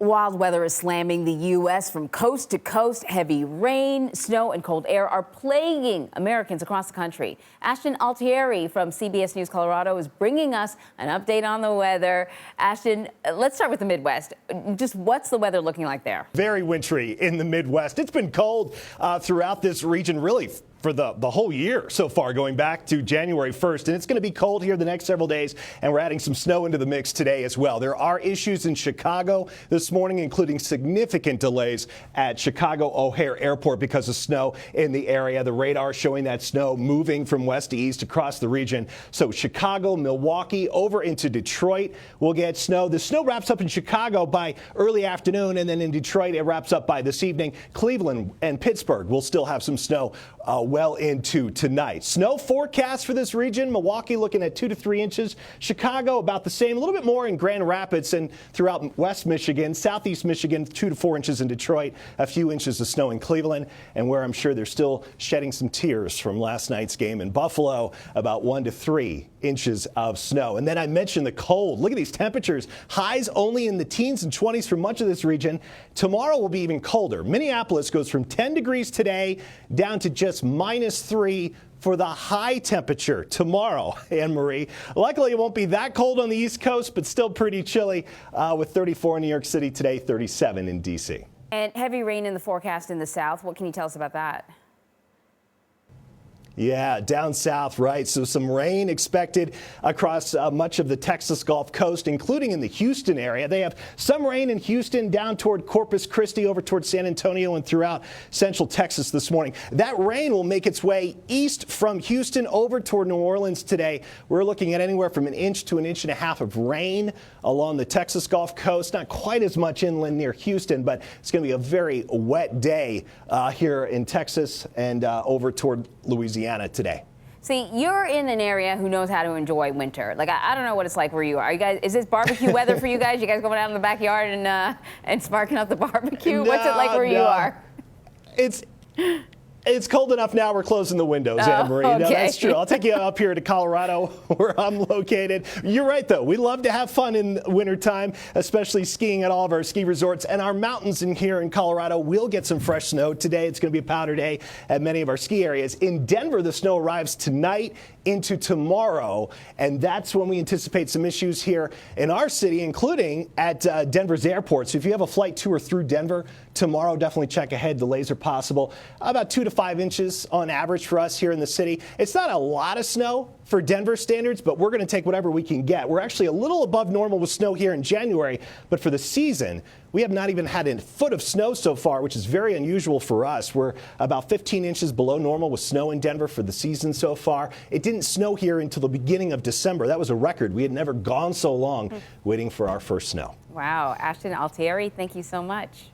Wild weather is slamming the U.S. from coast to coast. Heavy rain, snow, and cold air are plaguing Americans across the country. Ashton Altieri from CBS News Colorado is bringing us an update on the weather. Ashton, let's start with the Midwest. Just what's the weather looking like there? Very wintry in the Midwest. It's been cold throughout this region, really, for the whole year so far, going back to January 1st. And it's going to be cold here the next several days, and we're adding some snow into the mix today as well. There are issues in Chicago this morning, including significant delays at Chicago O'Hare Airport because of snow in the area. The radar showing that snow moving from west to east across the region. So Chicago, Milwaukee, over into Detroit will get snow. The snow wraps up in Chicago by early afternoon, and then in Detroit it wraps up by this evening. Cleveland and Pittsburgh will still have some snow well into tonight. Snow forecast for this region: Milwaukee looking at 2 to 3 inches. Chicago about the same, a little bit more in Grand Rapids and throughout West Michigan. Southeast Michigan 2 to 4 inches in Detroit. A few inches of snow in Cleveland, and where I'm sure they're still shedding some tears from last night's game in Buffalo, about 1 to 3 inches of snow. And then I mentioned the cold. Look at these temperatures. Highs only in the teens and 20s for much of this region. Tomorrow will be even colder. Minneapolis goes from 10 degrees today down to just -3 for the high temperature tomorrow, Anne-Marie. Luckily, it won't be that cold on the East Coast, but still pretty chilly with 34 in New York City today, 37 in D.C. And heavy rain in the forecast in the south. What can you tell us about that? Yeah, down south, right? So some rain expected across much of the Texas Gulf Coast, including in the Houston area. They have some rain in Houston down toward Corpus Christi, over toward San Antonio, and throughout central Texas this morning. That rain will make its way east from Houston over toward New Orleans today. We're looking at anywhere from 1 inch to 1.5 inches of rain along the Texas Gulf Coast. Not quite as much inland near Houston, but it's going to be a very wet day here in Texas and over toward Louisiana today. See, you're in an area who knows how to enjoy winter. Like, I don't know what it's like where you are. You guys, is this barbecue weather for you guys? You guys going out in the backyard and sparking up the barbecue? No, What's it like where you are? It's cold enough now we're closing the windows, Anne-Marie. Okay. No, that's true. I'll take you up here to Colorado where I'm located. You're right, though. We love to have fun in wintertime, especially skiing at all of our ski resorts. And our mountains in here in Colorado will get some fresh snow today. It's going to be a powder day at many of our ski areas. In Denver, the snow arrives tonight into tomorrow, and that's when we anticipate some issues here in our city, including at Denver's airport. So if you have a flight to or through Denver tomorrow, definitely check ahead. Delays are possible. About 2 to 5 inches on average for us here in the city. It's not a lot of snow for Denver standards, but we're going to take whatever we can get. We're actually a little above normal with snow here in January, but for the season, we have not even had a foot of snow so far, which is very unusual for us. We're about 15 inches below normal with snow in Denver for the season so far. It didn't snow here until the beginning of December. That was a record. We had never gone so long waiting for our first snow. Wow. Ashton Altieri, thank you so much.